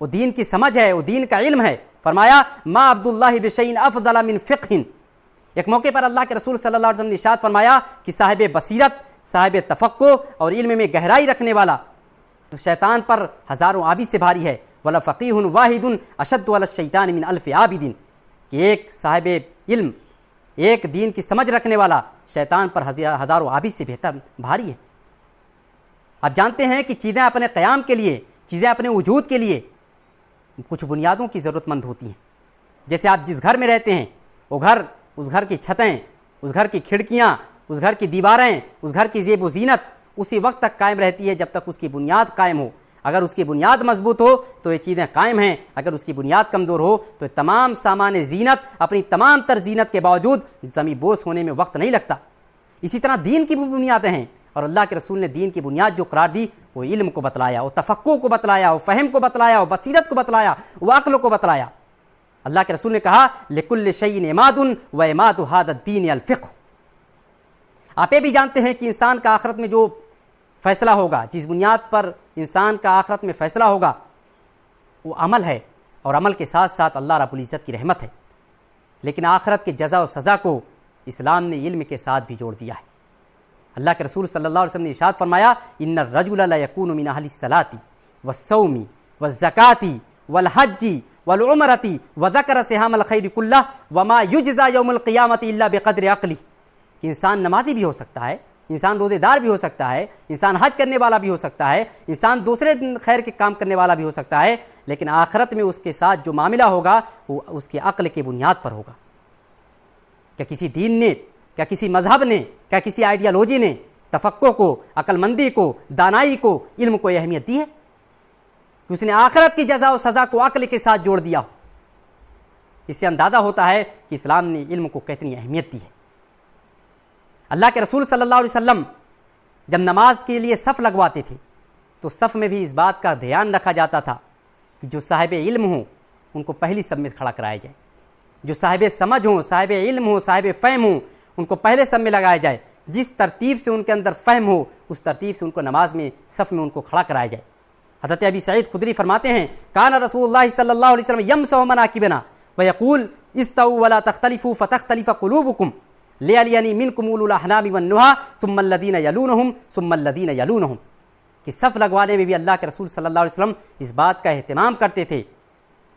وہ دین کی سمجھ ہے، وہ دین کا علم ہے۔ فرمایا ما عبد اللہ بشیء افضل من فقہ۔ ایک موقع پر اللہ کے رسول صلی اللہ علیہ وسلم نے ارشاد فرمایا کہ صاحب بصیرت، صاحب تفقہ اور علم میں گہرائی رکھنے والا تو شیطان پر ہزاروں عابد سے بھاری ہے۔ ولا فقیہ واحد اشد علی الشیطان من الف عابد، کہ ایک صاحب علم، ایک دین کی سمجھ رکھنے والا شیطان پر ہزاروں عابد سے بہتر بھاری ہے۔ آپ جانتے ہیں کہ چیزیں اپنے قیام کے لیے، چیزیں اپنے وجود کے لیے کچھ بنیادوں کی ضرورت مند ہوتی ہیں۔ جیسے آپ جس گھر میں رہتے ہیں وہ گھر، اس گھر کی چھتیں، اس گھر کی کھڑکیاں، اس گھر کی دیواریں، اس گھر کی زیب و زینت اسی وقت تک قائم رہتی ہے جب تک اس کی بنیاد قائم ہو۔ اگر اس کی بنیاد مضبوط ہو تو یہ چیزیں قائم ہیں، اگر اس کی بنیاد کمزور ہو تو تمام سامان زینت اپنی تمام تر زینت کے باوجود زمیں بوس ہونے میں وقت نہیں لگتا۔ اسی طرح دین کی بنیادیں ہیں، اور اللہ کے رسول نے دین کی بنیاد جو قرار دی وہ علم کو بتلایا، وہ تفقہ کو بتلایا، وہ فہم کو بتلایا، وہ بصیرت کو بتلایا، وہ عقل کو بتلایا۔ اللہ کے رسول نے کہا لکل شیء عماد و عماد ھذا الدین الفقہ۔ آپ یہ بھی جانتے ہیں کہ انسان کا آخرت میں جو فیصلہ ہوگا، جس بنیاد پر انسان کا آخرت میں فیصلہ ہوگا وہ عمل ہے، اور عمل کے ساتھ ساتھ اللہ رب العزت کی رحمت ہے۔ لیکن آخرت کے جزا و سزا کو اسلام نے علم کے ساتھ بھی جوڑ دیا ہے۔ اللہ کے رسول صلی اللہ علیہ وسلم نے ارشاد فرمایا ان الرجل لا يكون من اهل الصلاة والصوم والزکاة والحج والعمرة وذكر سهام الخير كله وما يجزى يوم القيامة الا بقدر عقله، کہ انسان نمازی بھی ہو سکتا ہے، انسان روزے دار بھی ہو سکتا ہے، انسان حج کرنے والا بھی ہو سکتا ہے، انسان دوسرے خیر کے کام کرنے والا بھی ہو سکتا ہے، لیکن آخرت میں اس کے ساتھ جو معاملہ ہوگا وہ اس کی عقل کی بنیاد پر ہوگا۔ کیا کسی دین نے، کیا کسی مذہب نے، کیا کسی آئیڈیالوجی نے تفقہ کو، عقل مندی کو، دانائی کو، علم کو یہ اہمیت دی ہے کہ اس نے آخرت کی جزا و سزا کو عقل کے ساتھ جوڑ دیا؟ اس سے اندازہ ہوتا ہے کہ اسلام نے علم کو کتنی اہمیت دی ہے۔ اللہ کے رسول صلی اللہ علیہ وسلم جب نماز کے لیے صف لگواتے تھے تو صف میں بھی اس بات کا دھیان رکھا جاتا تھا کہ جو صاحب علم ہوں ان کو پہلی صف میں کھڑا کرایا جائے، جو صاحب سمجھ ہوں، صاحب علم ہوں، صاحب فہم ہوں، ان کو پہلے صف میں لگایا جائے۔ جس ترتیب سے ان کے اندر فہم ہو اس ترتیب سے ان کو نماز میں صف میں ان کو کھڑا کرایا جائے۔ حضرت ابی سعید خدری فرماتے ہیں کان رسول اللہ صلی اللہ علیہ وسلم یمسح مناکبنا ویقول استووا ولا تختلفوا فتختلف قلوبکم لیلینی منکم اولو الاحلام والنہی ثم الذین یلونہم ثم الذین یلونہم، کہ صف لگوانے میں بھی اللہ کے رسول صلی اللہ علیہ وسلم اس بات کا اہتمام کرتے تھے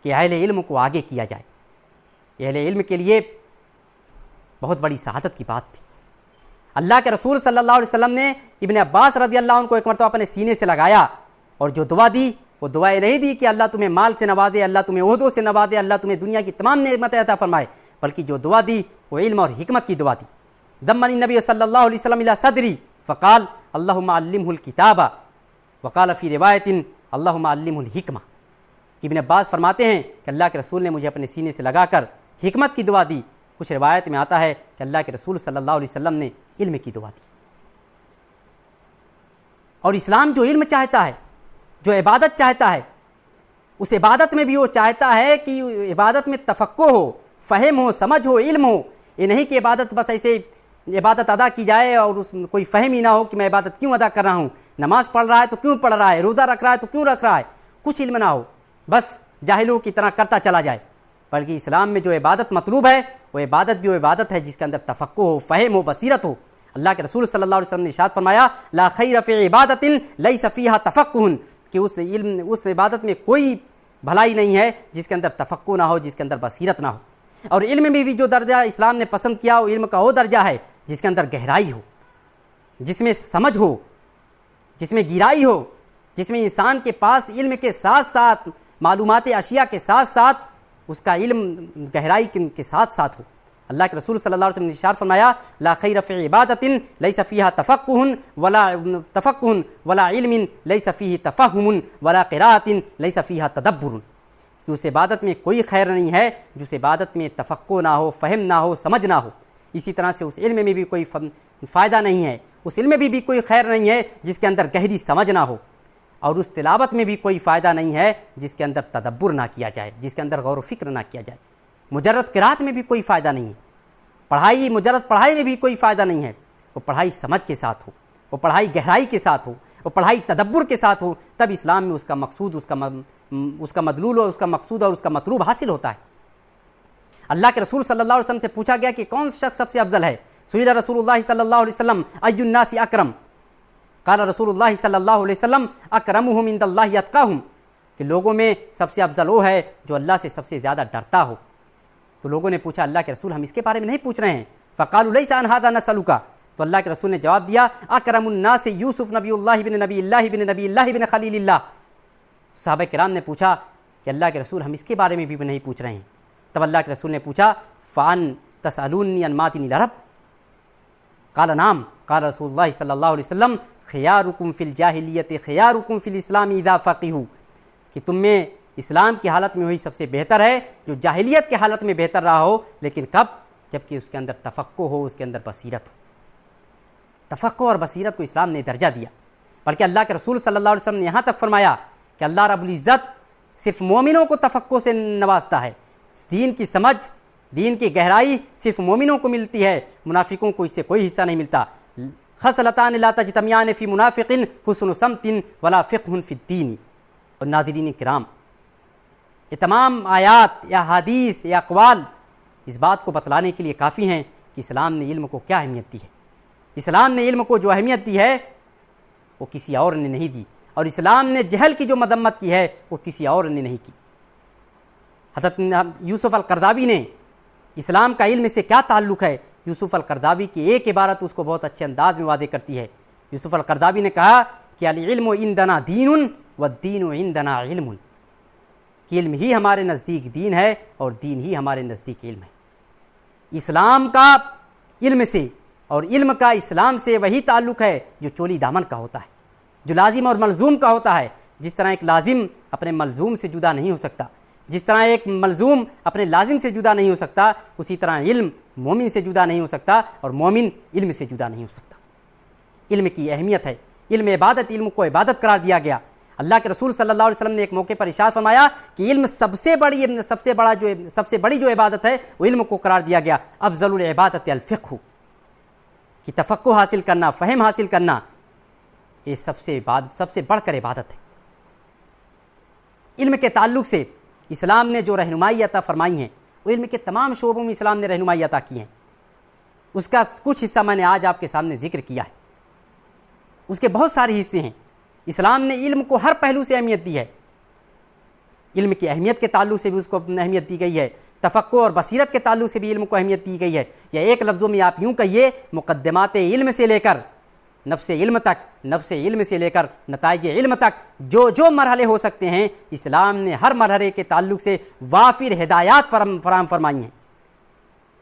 کہ اہل علم کو آگے کیا جائے۔ اہل علم کے لیے بہت بڑی سعادت کی بات تھی۔ اللہ کے رسول صلی اللہ علیہ وسلم نے ابن عباس رضی اللہ عنہ کو ایک مرتبہ اپنے سینے سے لگایا اور جو دعا دی وہ دعا یہ نہیں دی کہ اللہ تمہیں مال سے نوازے، اللہ تمہیں عہدوں سے نوازے، اللہ تمہیں دنیا کی تمام نعمتیں عطا فرمائے، بلکہ جو دعا دی وہ علم اور حکمت کی دعا دی۔ ضمنی نبی صلی اللہ علیہ وسلم الی صدری فقال اللہم علمہ الکتاب وقال فی روایت اللہم علمہ الحکمہ، کہ ابن عباس فرماتے ہیں کہ اللہ کے رسول نے مجھے اپنے سینے سے لگا کر حکمت کی دعا دی۔ کچھ روایت میں آتا ہے کہ اللہ کے رسول صلی اللہ علیہ وسلم نے علم کی دعا دی۔ اور اسلام جو علم چاہتا ہے، جو عبادت چاہتا ہے، اس عبادت میں بھی وہ چاہتا ہے کہ عبادت میں تفقہ ہو، فہم ہو، سمجھ ہو، علم ہو. یہ نہیں کہ عبادت بس ایسے عبادت ادا کی جائے اور کوئی فہم ہی نہ ہو کہ میں عبادت کیوں ادا کر رہا ہوں، نماز پڑھ رہا ہے تو کیوں پڑھ رہا ہے، روزہ رکھ رہا ہے تو کیوں رکھ رہا ہے، کچھ علم نہ ہو، بس جاہلوں کی طرح کرتا چلا جائے. بلکہ اسلام میں جو عبادت مطلوب ہے وہ عبادت بھی وہ عبادت ہے جس کے اندر تفقہ ہو، فہم ہو، بصیرت ہو. اللہ کے رسول صلی اللہ علیہ وسلم نے ارشاد فرمایا لا خیر فی عبادت لیس فیہا تفقہ، کہ اس عبادت میں کوئی بھلائی نہیں ہے جس کے اندر تفقہ نہ ہو، جس کے اندر بصیرت نہ ہو. اور علم میں بھی جو درجہ اسلام نے پسند کیا وہ علم کا وہ درجہ ہے جس کے اندر گہرائی ہو، جس میں سمجھ ہو، جس میں گہرائی ہو، جس میں انسان کے پاس علم کے ساتھ ساتھ معلومات اشیاء کے ساتھ ساتھ اس کا علم گہرائی کے ساتھ ساتھ ہو. اللہ کے رسول صلی اللہ علیہ وسلم نے ارشاد فرمایا لا خیر فی عبادت لیس فیہا تفقہ ولا علم لیس فیہ تفہم ولا قراءۃ لیس فیہا تدبر، کہ اس عبادت میں کوئی خیر نہیں ہے جس عبادت میں تفقہ نہ ہو، فہم نہ ہو، سمجھ نہ ہو. اسی طرح سے اس علم میں بھی کوئی فائدہ نہیں ہے، اس علم میں بھی کوئی خیر نہیں ہے جس کے اندر گہری سمجھ نہ ہو. اور اس تلاوت میں بھی کوئی فائدہ نہیں ہے جس کے اندر تدبر نہ کیا جائے، جس کے اندر غور و فکر نہ کیا جائے. مجرد قرات میں بھی کوئی فائدہ نہیں ہے، مجرد پڑھائی میں بھی کوئی فائدہ نہیں ہے. وہ پڑھائی سمجھ کے ساتھ ہو، وہ پڑھائی گہرائی کے ساتھ ہو، وہ پڑھائی تدبر کے ساتھ ہو، تب اسلام میں اس کا مقصود، اس کا مدلول اور اس کا مقصود اور اس کا مطلوب حاصل ہوتا ہے. اللہ کے رسول صلی اللہ علیہ وسلم سے پوچھا گیا کہ کون شخص سب سے افضل ہے؟ سئل رسول اللہ صلی اللہ علیہ وسلم ای الناس اکرم؟ قال رسول اللہ صلی اللہ علیہ وسلم اکرمہم عند اللہ اتقاہم، کہ لوگوں میں سب سے افضل وہ ہے جو اللہ سے سب سے زیادہ ڈرتا ہو. تو لوگوں نے پوچھا اللہ کے رسول ہم اس کے بارے میں نہیں پوچھ رہے ہیں. فقالوا لیس عن ھذا نسألک، تو اللہ کے رسول نے جواب دیا اکرم الناس یوسف نبی اللہ بن نبی اللہ بن خلیل اللہ. صحابہ کرام نے پوچھا کہ اللہ کے رسول ہم اس کے بارے میں بھی نہیں پوچھ رہے ہیں. تب اللہ کے رسول نے پوچھا فان تسألونی عن ما دین العرب؟ قال نعم. قال رسول اللہ صلی اللہ علیہ وسلم خیارکم فی الجاہلیت خیارکم فی الاسلام اذا فقہوا، کہ تم میں اسلام کی حالت میں وہی سب سے بہتر ہے جو جاہلیت کی حالت میں بہتر رہا ہو، لیکن کب؟ جبکہ اس کے اندر تفقہ ہو، اس کے اندر بصیرت ہو. تفقہ اور بصیرت کو اسلام نے درجہ دیا. بلکہ اللہ کے رسول صلی اللہ علیہ وسلم نے یہاں تک فرمایا کہ اللہ رب العزت صرف مومنوں کو تفقہ سے نوازتا ہے. دین کی سمجھ، دین کی گہرائی صرف مومنوں کو ملتی ہے، منافقوں کو اس سے کوئی حصہ نہیں ملتا. خصلتان لا تجتمعان فی منافق حسن سمت ولا فقہ فی الدین. اور ناظرین کرام، یہ تمام آیات یا حدیث یا اقوال اس بات کو بتلانے کے لیے کافی ہیں کہ اسلام نے علم کو کیا اہمیت دی ہے. اسلام نے علم کو جو اہمیت دی ہے وہ کسی اور نے نہیں دی، اور اسلام نے جہل کی جو مذمت کی ہے وہ کسی اور نے نہیں کی. حضرت یوسف القرضاوی نے اسلام کا علم سے کیا تعلق ہے، یوسف القرضاوی کی ایک عبارت اس کو بہت اچھے انداز میں واضح کرتی ہے. یوسف القرضاوی نے کہا کہ العلم عندنا دین والدین عندنا علم، کہ علم ہی ہمارے نزدیک دین ہے اور دین ہی ہمارے نزدیک علم ہے. اسلام کا علم سے اور علم کا اسلام سے وہی تعلق ہے جو چولی دامن کا ہوتا ہے، جو لازم اور ملزوم کا ہوتا ہے. جس طرح ایک لازم اپنے ملزوم سے جدا نہیں ہو سکتا، جس طرح ایک ملزوم اپنے لازم سے جدا نہیں ہو سکتا، اسی طرح علم مومن سے جدا نہیں ہو سکتا اور مومن علم سے جدا نہیں ہو سکتا. علم کی اہمیت ہے، علم عبادت، علم کو عبادت قرار دیا گیا. اللہ کے رسول صلی اللہ علیہ وسلم نے ایک موقع پر ارشاد فرمایا کہ علم سب سے بڑی جو عبادت ہے وہ علم کو قرار دیا گیا. افضل العبادت الفقہ، کہ تفقہ حاصل کرنا، فہم حاصل کرنا، یہ سب سے بڑھ کر عبادت ہے. علم کے تعلق سے اسلام نے جو رہنمائی عطا فرمائی ہیں وہ علم کے تمام شعبوں میں اسلام نے رہنمائی عطا کی ہیں. اس کا کچھ حصہ میں نے آج آپ کے سامنے ذکر کیا ہے. اس کے بہت سارے حصے ہیں. اسلام نے علم کو ہر پہلو سے اہمیت دی ہے. علم کی اہمیت کے تعلق سے بھی اس کو اہمیت دی گئی ہے، تفقہ اور بصیرت کے تعلق سے بھی علم کو اہمیت دی گئی ہے. یا ایک لفظوں میں آپ یوں کہیے، مقدمات علم سے لے کر نفس علم تک، نفس علم سے لے کر نتائج علم تک جو مرحلے ہو سکتے ہیں، اسلام نے ہر مرحلے کے تعلق سے وافر ہدایات فراہم فرمائی ہیں.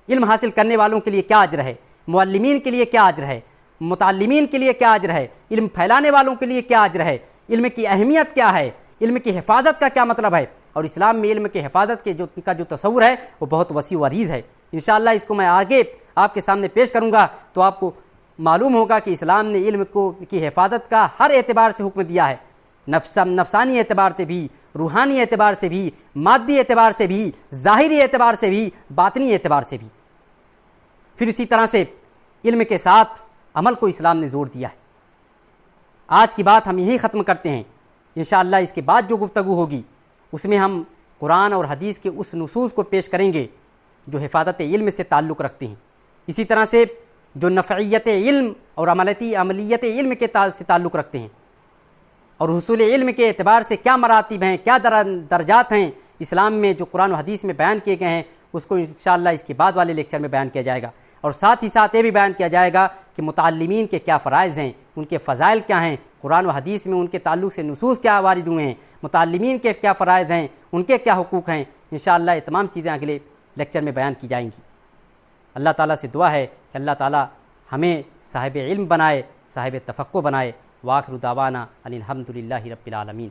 علم حاصل کرنے والوں کے لیے کیا اجر ہے، معلمین کے لیے کیا اجر ہے، متعلمین کے لیے کیا اجر ہے، علم پھیلانے والوں کے لیے کیا اجر ہے، علم کی اہمیت کیا ہے، علم کی حفاظت کا کیا مطلب ہے. اور اسلام میں علم کی حفاظت کے کا جو تصور ہے وہ بہت وسیع و عریض ہے. انشاءاللہ اس کو میں آگے آپ کے سامنے پیش کروں گا تو آپ کو معلوم ہوگا کہ اسلام نے علم کی حفاظت کا ہر اعتبار سے حکم دیا ہے. نفسانی اعتبار سے بھی، روحانی اعتبار سے بھی، مادی اعتبار سے بھی، ظاہری اعتبار سے بھی، باطنی اعتبار سے بھی۔ پھر اسی طرح سے علم کے ساتھ عمل کو اسلام نے زور دیا ہے۔ آج کی بات ہم یہی ختم کرتے ہیں، انشاءاللہ اس کے بعد جو گفتگو ہوگی اس میں ہم قرآن اور حدیث کے اس نصوص کو پیش کریں گے جو حفاظت علم سے تعلق رکھتے ہیں، اسی طرح سے جو نفعیت علم اور عملیت علم کے سے تعلق رکھتے ہیں، اور حصول علم کے اعتبار سے کیا مراتب ہیں، کیا درجات ہیں اسلام میں جو قرآن و حدیث میں بیان کیے گئے ہیں، اس کو انشاءاللہ اس کے بعد والے لیکچر میں بیان کیا جائے گا۔ اور ساتھ ہی ساتھ یہ بھی بیان کیا جائے گا کہ متعلمین کے کیا فرائض ہیں، ان کے فضائل کیا ہیں، قرآن و حدیث میں ان کے تعلق سے نصوص کیا وارد ہوئے ہیں، متعلمین کے کیا فرائض ہیں، ان کے کیا حقوق ہیں، انشاءاللہ یہ تمام چیزیں اگلے لیکچر میں بیان کی جائیں گی۔ اللہ تعالیٰ سے دعا ہے کہ اللہ تعالیٰ ہمیں صاحب علم بنائے، صاحب تفقہ بنائے۔ وآخر دعوانا ان الحمد للہ رب العالمین۔